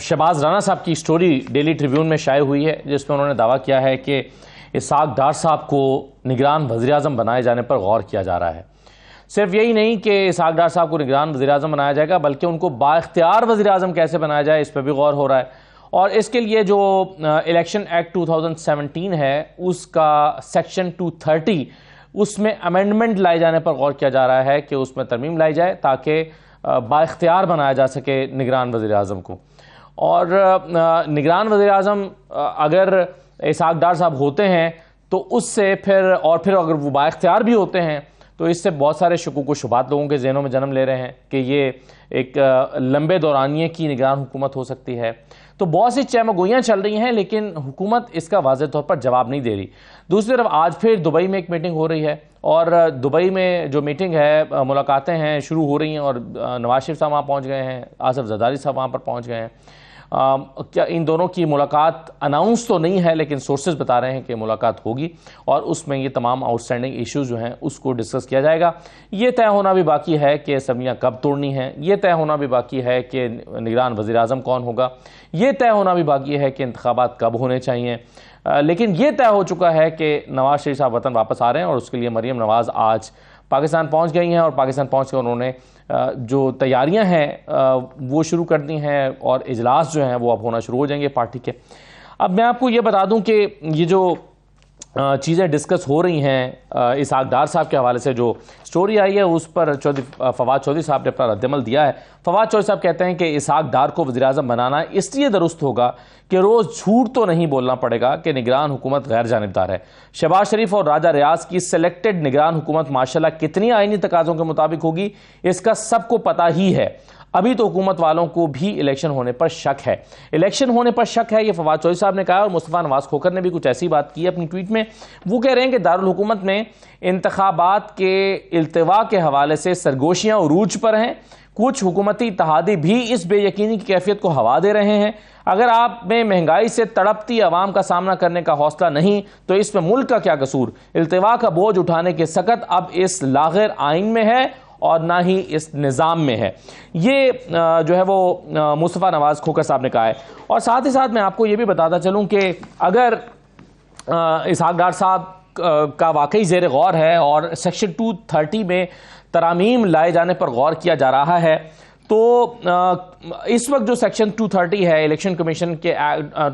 شہباز رانا صاحب کی story daily tribune میں شائع ہوئی ہے جس میں انہوں نے دعویٰ کیا ہے کہ اسحاق ڈار صاحب کو نگران وزیر اعظم بنائے جانے پر غور کیا جا رہا ہے۔ صرف یہی نہیں کہ اسحاق ڈار صاحب کو نگران وزیر اعظم بنایا جائے گا بلکہ ان کو بااختیار وزیر اعظم کیسے بنایا جائے اس پہ بھی غور ہو رہا ہے، اور اس کے لیے جو الیکشن ایکٹ 2017 ہے اس کا سیکشن 230 اس میں امینڈمنٹ لائے جانے پر غور کیا جا رہا ہے کہ اس میں ترمیم لائی جائے تاکہ بااختیار بنایا جا سکے نگران وزیر اعظم کو۔ اور نگران وزیر اعظم اگر اسحاق ڈار صاحب ہوتے ہیں تو اس سے پھر اگر وہ بااختیار بھی ہوتے ہیں تو اس سے بہت سارے شکوک و شبہات لوگوں کے ذہنوں میں جنم لے رہے ہیں کہ یہ ایک لمبے دورانیے کی نگران حکومت ہو سکتی ہے۔ تو بہت سی چہمہ گوئیاں چل رہی ہیں لیکن حکومت اس کا واضح طور پر جواب نہیں دے رہی۔ دوسری طرف آج پھر دبئی میں ایک میٹنگ ہو رہی ہے، اور دبئی میں جو میٹنگ ہے ملاقاتیں ہیں شروع ہو رہی ہیں، اور نواز شریف صاحب وہاں پہنچ گئے ہیں، آصف زرداری صاحب وہاں پر پہنچ گئے ہیں۔ کیا ان دونوں کی ملاقات اناؤنس تو نہیں ہے لیکن سورسز بتا رہے ہیں کہ ملاقات ہوگی، اور اس میں یہ تمام آؤٹ اسٹینڈنگ ایشوز جو ہیں اس کو ڈسکس کیا جائے گا۔ یہ طے ہونا بھی باقی ہے کہ اسمبلیاں کب توڑنی ہیں، یہ طے ہونا بھی باقی ہے کہ نگران وزیر اعظم کون ہوگا، یہ طے ہونا بھی باقی ہے کہ انتخابات کب ہونے چاہیے۔ لیکن یہ طے ہو چکا ہے کہ نواز شریف صاحب وطن واپس آ رہے ہیں، اور اس کے لیے مریم نواز آج پاکستان پہنچ گئی ہیں، اور پاکستان پہنچ کے انہوں نے جو تیاریاں ہیں وہ شروع کر دی ہیں، اور اجلاس جو ہیں وہ اب ہونا شروع ہو جائیں گے پارٹی کے۔ اب میں آپ کو یہ بتا دوں کہ یہ جو چیزیں ڈسکس ہو رہی ہیں اسحاق ڈار صاحب کے حوالے سے جو سٹوری آئی ہے اس پر فواد چودھری صاحب نے اپنا رد عمل دیا ہے۔ فواد چودھری صاحب کہتے ہیں کہ اسحاق ڈار کو وزیر اعظم بنانا اس لیے درست ہوگا کہ روز جھوٹ تو نہیں بولنا پڑے گا کہ نگران حکومت غیر جانبدار ہے۔ شہباز شریف اور راجہ ریاض کی سلیکٹڈ نگران حکومت ماشاءاللہ کتنی آئینی تقاضوں کے مطابق ہوگی اس کا سب کو پتہ ہی ہے۔ ابھی تو حکومت والوں کو بھی الیکشن ہونے پر شک ہے، یہ فواد چودھری صاحب نے کہا۔ اور مصطفیٰ نواز کھوکھر نے بھی کچھ ایسی بات کی ہے اپنی ٹویٹ میں۔ وہ کہہ رہے ہیں کہ دارالحکومت میں انتخابات کے التوا کے حوالے سے سرگوشیاں عروج پر ہیں، کچھ حکومتی اتحادی بھی اس بے یقینی کی کیفیت کو ہوا دے رہے ہیں۔ اگر آپ میں مہنگائی سے تڑپتی عوام کا سامنا کرنے کا حوصلہ نہیں تو اس میں ملک کا کیا قصور؟ التوا کا بوجھ اٹھانے کی سکت اب اس لاغر آئین میں ہے اور نہ ہی اس نظام میں ہے۔ یہ جو ہے وہ مصطفیٰ نواز کھوکھر صاحب نے کہا ہے۔ اور ساتھ ہی ساتھ میں آپ کو یہ بھی بتاتا چلوں کہ اگر اسحاق ڈار صاحب کا واقعی زیر غور ہے اور سیکشن 230 میں ترامیم لائے جانے پر غور کیا جا رہا ہے، تو اس وقت جو سیکشن 230 ہے الیکشن کمیشن کے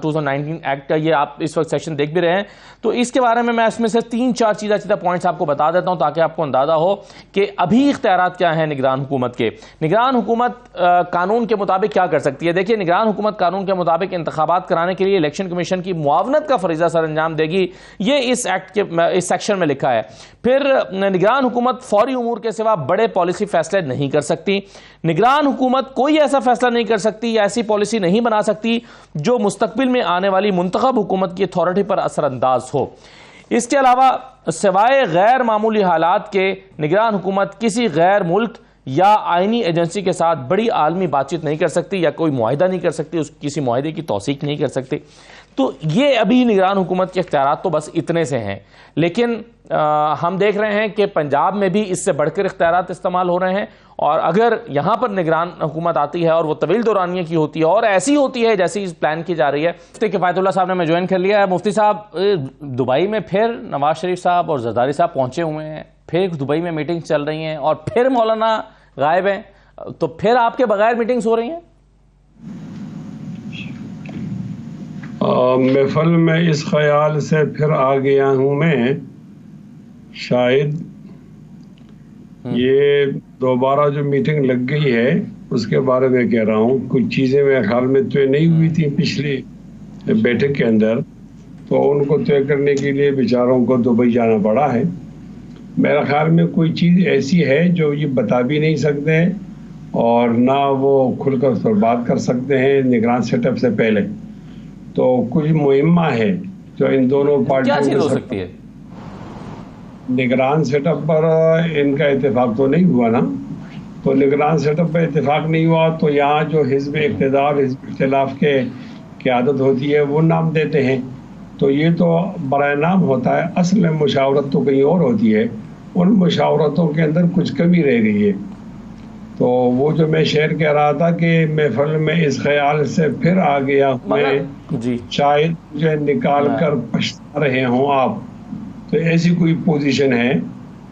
2019 ایکٹ کا، یہ آپ اس وقت سیکشن دیکھ بھی رہے ہیں، تو اس کے بارے میں اس میں سے 3-4 چیزہ پوائنٹس آپ کو بتا دیتا ہوں تاکہ آپ کو اندازہ ہو کہ ابھی اختیارات کیا ہیں نگران حکومت کے۔ نگران حکومت قانون کے مطابق کیا کر سکتی ہے؟ دیکھیے، نگران حکومت قانون کے مطابق انتخابات کرانے کے لیے الیکشن کمیشن کی معاونت کا فریضہ سر انجام دے گی، یہ اس ایکٹ کے اس سیکشن میں لکھا ہے۔ پھر نگران حکومت فوری امور کے سوا بڑے پالیسی فیصلے نہیں کر سکتی۔ نگران حکومت کوئی ایسا فیصلہ نہیں کر سکتی یا ایسی پالیسی نہیں بنا سکتی جو مستقبل میں آنے والی منتخب حکومت کی اتھارٹی پر اثر انداز ہو۔ اس کے علاوہ سوائے غیر معمولی حالات کے نگران حکومت کسی غیر ملک یا آئینی ایجنسی کے ساتھ بڑی عالمی بات چیت نہیں کر سکتی یا کوئی معاہدہ نہیں کر سکتی، کسی معاہدے کی توثیق نہیں کر سکتی۔ تو یہ ابھی نگران حکومت کے اختیارات تو بس اتنے سے ہیں، لیکن ہم دیکھ رہے ہیں کہ پنجاب میں بھی اس سے بڑھ کر اختیارات استعمال ہو رہے ہیں، اور اگر یہاں پر نگران حکومت آتی ہے اور وہ طویل دورانیے کی ہوتی ہے اور ایسی ہوتی ہے جیسی پلان کی جا رہی ہے۔ مفتی کفایت اللہ صاحب نے میں جوائن کر لیا ہے۔ مفتی صاحب، دبئی میں پھر نواز شریف صاحب اور زرداری صاحب پہنچے ہوئے ہیں، پھر دبئی میں میٹنگز چل رہی ہیں، اور پھر مولانا غائب ہیں، تو پھر آپ کے بغیر میٹنگز ہو رہی ہیں؟ محفل میں اس خیال سے پھر آ گیا ہوں میں، شاید یہ دوبارہ جو میٹنگ لگ گئی ہے اس کے بارے میں کہہ رہا ہوں۔ کچھ چیزیں میرے خیال میں طے نہیں ہوئی تھی پچھلی بیٹھک کے اندر، تو ان کو طے کرنے کے لیے بیچاروں کو دبئی جانا پڑا ہے۔ میرے خیال میں کوئی چیز ایسی ہے جو یہ بتا بھی نہیں سکتے ہیں اور نہ وہ کھل کر بات کر سکتے ہیں نگران سیٹ اپ سے پہلے۔ تو کچھ مہمہ ہے جو ان دونوں پارٹیوں کیا چیز ہو سکتی ہے؟ نگران سیٹ اپ پر ان کا اتفاق تو نہیں ہوا نا، تو نگران سیٹ اپ پر اتفاق نہیں ہوا تو یہاں جو حزب اقتدار حزب اختلاف کے قیادت ہوتی ہے وہ نام دیتے ہیں، تو یہ تو برائے نام ہوتا ہے، اصل میں مشاورت تو کہیں اور ہوتی ہے۔ ان مشاورتوں کے اندر کچھ کمی رہ گئی ہے، تو وہ جو میں شعر کہہ رہا تھا کہ محفل میں اس خیال سے پھر آ گیا میں جی شاید مجھے نکال کر پچھتا رہے ہوں آپ. تو ایسی کوئی پوزیشن ہے.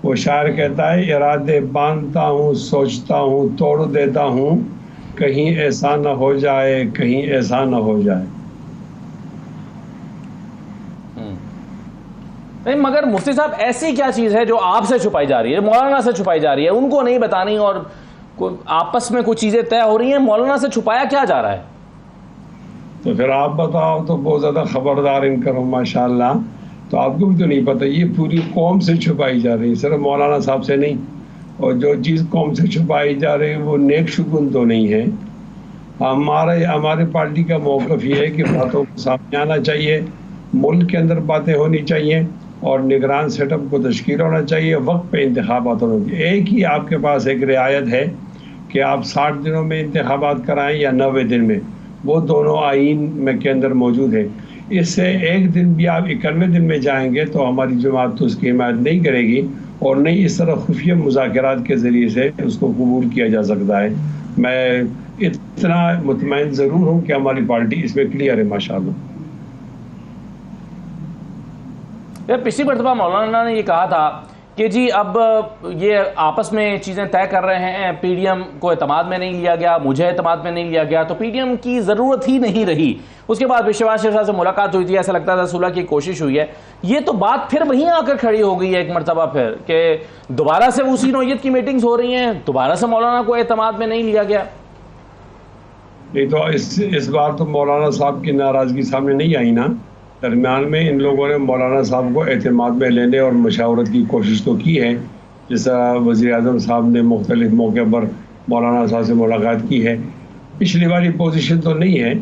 وہ شاعر کہتا ہے ارادے باندھتا ہوں سوچتا ہوں توڑ دیتا ہوں کہیں ایسا نہ ہو جائے کہیں ایسا نہ ہو جائے. نہیں مگر مفتی صاحب ایسی کیا چیز ہے جو آپ سے چھپائی جا رہی ہے, مولانا سے چھپائی جا رہی ہے, ان کو نہیں بتانی اور آپس میں کچھ چیزیں طے ہو رہی ہیں, مولانا سے چھپایا کیا جا رہا ہے؟ تو پھر آپ بتاؤ تو بہت زیادہ خبردار ان کرو ماشاءاللہ. تو آپ کو بھی تو نہیں پتہ, یہ پوری قوم سے چھپائی جا رہی ہے, صرف مولانا صاحب سے نہیں. اور جو چیز قوم سے چھپائی جا رہی ہے وہ نیک شگون تو نہیں ہے. ہمارے پارٹی کا موقف یہ ہے کہ باتوں کو سامنے آنا چاہیے, ملک کے اندر باتیں ہونی چاہیے اور نگران سیٹ اپ کو تشکیل ہونا چاہیے, وقت پہ انتخابات ہونا چاہیے. ایک ہی آپ کے پاس ایک رعایت ہے کہ آپ 60 دنوں میں انتخابات کرائیں یا 90 دن میں, وہ دونوں آئین میں کے اندر موجود ہے. اس سے ایک دن بھی آپ 91 دن میں جائیں گے تو ہماری جماعت تو اس کی حمایت نہیں کرے گی, اور نہیں اس طرح خفیہ مذاکرات کے ذریعے سے اس کو قبول کیا جا سکتا ہے. میں اتنا مطمئن ضرور ہوں کہ ہماری پارٹی اس میں کلیئر ہے ماشاءاللہ. پچھلی مرتبہ مولانا نے یہ کہا تھا کہ جی اب یہ آپس میں چیزیں طے کر رہے ہیں, پی ڈی ایم کو اعتماد میں نہیں لیا گیا, مجھے اعتماد میں نہیں لیا گیا, تو پی ڈی ایم کی ضرورت ہی نہیں رہی. اس کے بعد شہباز شریف صاحب سے ملاقات ہوئی تھی, ایسا لگتا تھا صلح کی کوشش ہوئی ہے. یہ تو بات پھر وہیں آ کر کھڑی ہو گئی ہے ایک مرتبہ پھر, کہ دوبارہ سے اسی نوعیت کی میٹنگز ہو رہی ہیں, دوبارہ سے مولانا کو اعتماد میں نہیں لیا گیا. نہیں تو اس بار تو مولانا صاحب کی ناراضگی سامنے نہیں آئی نا. درمیان میں ان لوگوں نے مولانا صاحب کو اعتماد میں لینے اور مشاورت کی کوشش تو کی ہے, جس طرح وزیر اعظم صاحب نے مختلف موقع پر مولانا صاحب سے ملاقات کی ہے. پچھلی والی پوزیشن تو نہیں ہے.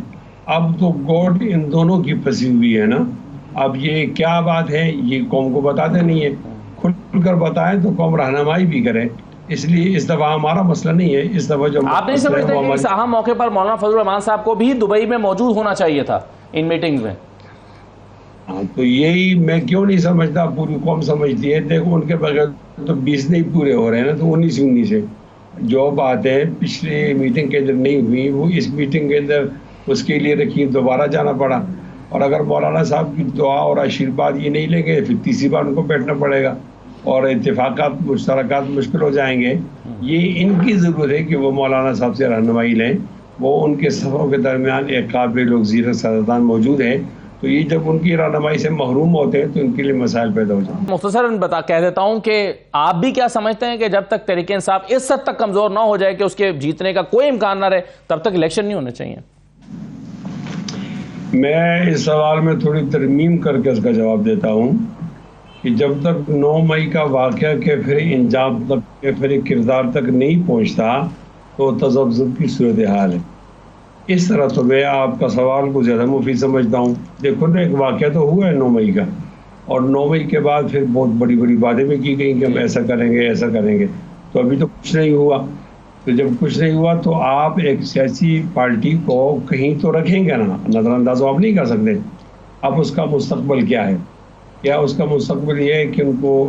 اب تو گوٹ ان دونوں کی پھنسی ہوئی ہے نا. اب یہ کیا بات ہے یہ قوم کو بتاتے نہیں ہے, کھل کر بتائیں تو قوم رہنمائی بھی کرے. اس لیے اس دفعہ ہمارا مسئلہ نہیں ہے, اس دفعہ جو آپ نہیں سمجھتے کہ اس اہم موقع پر مولانا فضل الرحمان صاحب کو بھی دبئی میں موجود ہونا چاہیے تھا ان میٹنگز میں؟ ہاں تو یہی میں کیوں نہیں سمجھتا, پوری قوم سمجھتی ہے. دیکھو ان کے بغیر تو 20 نہیں پورے ہو رہے ہیں نا, تو 19 سے جو بات ہے پچھلی میٹنگ کے اندر نہیں ہوئی وہ اس میٹنگ کے اندر اس کے لیے رکھی, دوبارہ جانا پڑا. اور اگر مولانا صاحب کی دعا اور آشیرواد یہ نہیں لیں گے پھر تیسری بار ان کو بیٹھنا پڑے گا اور اتفاقات مشترکات مشکل ہو جائیں گے. یہ ان کی ضرورت ہے کہ وہ مولانا صاحب سے رہنمائی لیں. وہ ان کے سفروں کے درمیان ایک قابل وزیر سیاستدان موجود ہیں, تو یہ جب ان کی رہنمائی سے محروم ہوتے ہیں تو ان کے لیے مسائل پیدا ہو جاتے ہیں. مختصراً کہہ دیتا ہوں کہ آپ بھی کیا سمجھتے ہیں کہ جب تک تحریک انصاف اس حد تک کمزور نہ ہو جائے کہ اس کے جیتنے کا کوئی امکان نہ رہے تب تک الیکشن نہیں ہونے چاہیے؟ میں اس سوال میں تھوڑی ترمیم کر کے اس کا جواب دیتا ہوں کہ جب تک 9 مئی کا واقعہ کے پھر انجام تک کے پھر کردار تک نہیں پہنچتا تو تذبذب کی صورتحال ہے. اس طرح تو میں آپ کا سوال کو زیادہ مفید سمجھتا ہوں. دیکھو نا, ایک واقعہ تو ہوا ہے 9 مئی کا, اور 9 مئی کے بعد پھر بہت بڑی بڑی باتیں بھی کی گئیں کہ ہم ایسا کریں گے ایسا کریں گے. تو ابھی تو کچھ نہیں ہوا. تو جب کچھ نہیں ہوا تو آپ ایک سیاسی پارٹی کو کہیں تو رکھیں گے نا, نظر انداز آپ نہیں کر سکتے. اب اس کا مستقبل کیا ہے؟ کیا اس کا مستقبل یہ ہے کہ ان کو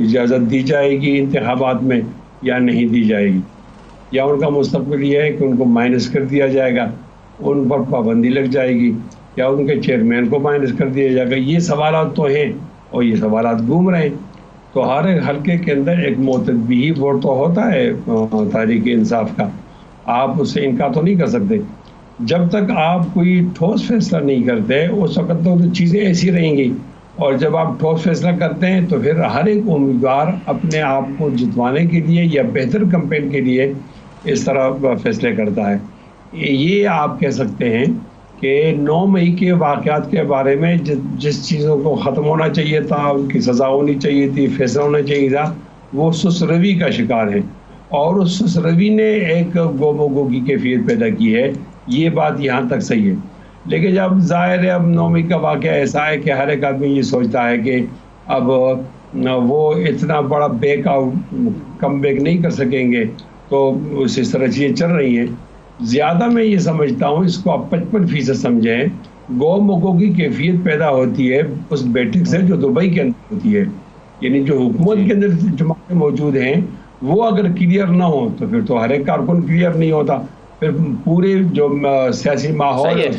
اجازت دی جائے گی انتخابات میں یا نہیں دی جائے گی, یا ان کا مستقبل یہ ہے کہ ان کو مائنس کر دیا جائے گا, ان پر پابندی لگ جائے گی, یا ان کے چیئرمین کو مائنس کر دیا جائے گا؟ یہ سوالات تو ہیں اور یہ سوالات گھوم رہے ہیں. تو ہر ایک حلقے کے اندر ایک معتدی ووٹ تو ہوتا ہے تحریک انصاف کا, آپ اس سے انکار تو نہیں کر سکتے. جب تک آپ کوئی ٹھوس فیصلہ نہیں کرتے اس وقت تو چیزیں ایسی رہیں گی, اور جب آپ ٹھوس فیصلہ کرتے ہیں تو پھر ہر ایک امیدوار اپنے آپ کو جتوانے کے لیے یا بہتر کمپین کے لیے اس طرح فیصلے کرتا ہے. یہ آپ کہہ سکتے ہیں کہ 9 مئی کے واقعات کے بارے میں جس چیزوں کو ختم ہونا چاہیے تھا, ان کی سزا ہونی چاہیے تھی, فیصلہ ہونا چاہیے تھا, وہ سست روی کا شکار ہے, اور اس سست روی نے ایک گوم و گو کی کیفیت پیدا کی ہے. یہ بات یہاں تک صحیح ہے. لیکن جب ظاہر ہے اب 9 مئی کا واقعہ ایسا ہے کہ ہر ایک آدمی یہ سوچتا ہے کہ اب وہ اتنا بڑا بیک آؤٹ کم بیک نہیں کر سکیں گے, تو اس طرح چیزیں چل رہی ہیں. زیادہ میں یہ سمجھتا ہوں اس کو آپ 55% سمجھیں, گوم و گو کی کیفیت پیدا ہوتی ہے اس بیٹھک سے جو دبئی کے اندر ہوتی ہے. یعنی جو حکومت کے اندر جماعتیں موجود ہیں وہ اگر کلیئر نہ ہو تو پھر تو ہر ایک کارکن کلیئر نہیں ہوتا، پھر پورے جو سیاسی ماحول صحیح ہے۔ اس پر